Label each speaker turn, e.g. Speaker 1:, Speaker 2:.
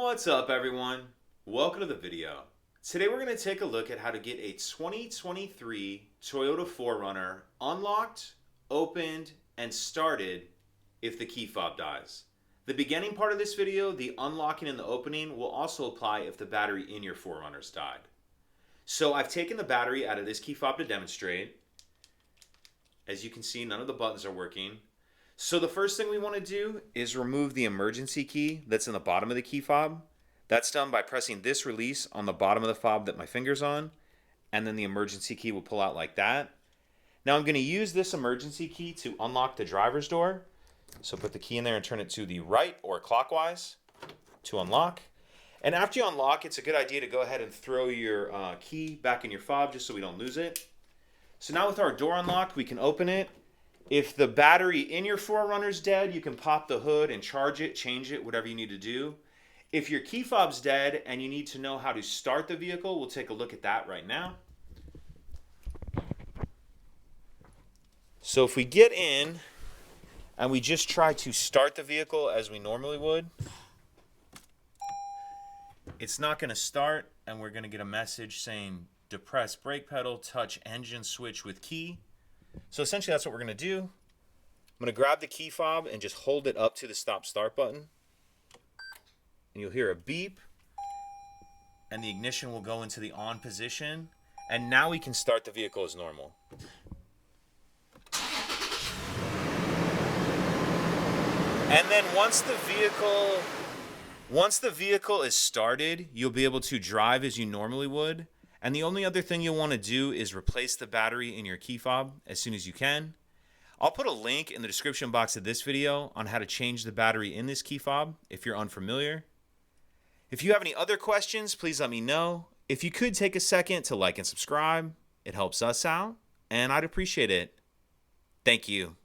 Speaker 1: What's up, everyone? Welcome to the video. Today we're going to take a look at how to get a 2023 Toyota 4Runner unlocked, opened, and started if the key fob dies. The beginning part of this video, the unlocking and the opening, will also apply if the battery in your 4Runner's died. So I've taken the battery out of this key fob to demonstrate. As you can see, none of the buttons are working. So the first thing we want to do is remove the emergency key that's in the bottom of the key fob. That's done by pressing this release on the bottom of the fob that my finger's on, and then the emergency key will pull out like that. Now I'm going to use this emergency key to unlock the driver's door. So put the key in there and turn it to the right or clockwise to unlock. And after you unlock, it's a good idea to go ahead and throw your key back in your fob just so we don't lose it. So now with our door unlocked, we can open it. If the battery in your 4Runner's dead, you can pop the hood and charge it, change it, whatever you need to do. If your key fob's dead and you need to know how to start the vehicle, we'll take a look at that right now. So if we get in and we just try to start the vehicle as we normally would, it's not going to start, and we're going to get a message saying depress brake pedal, touch engine switch with key. So essentially that's what we're going to do. I'm going to grab the key fob and just hold it up to the stop start button. And you'll hear a beep. And the ignition will go into the on position. And now we can start the vehicle as normal. And then once the vehicle is started, you'll be able to drive as you normally would. And the only other thing you'll want to do is replace the battery in your key fob as soon as you can. I'll put a link in the description box of this video on how to change the battery in this key fob if you're unfamiliar. If you have any other questions, please let me know. If you could take a second to like and subscribe, it helps us out, and I'd appreciate it. Thank you.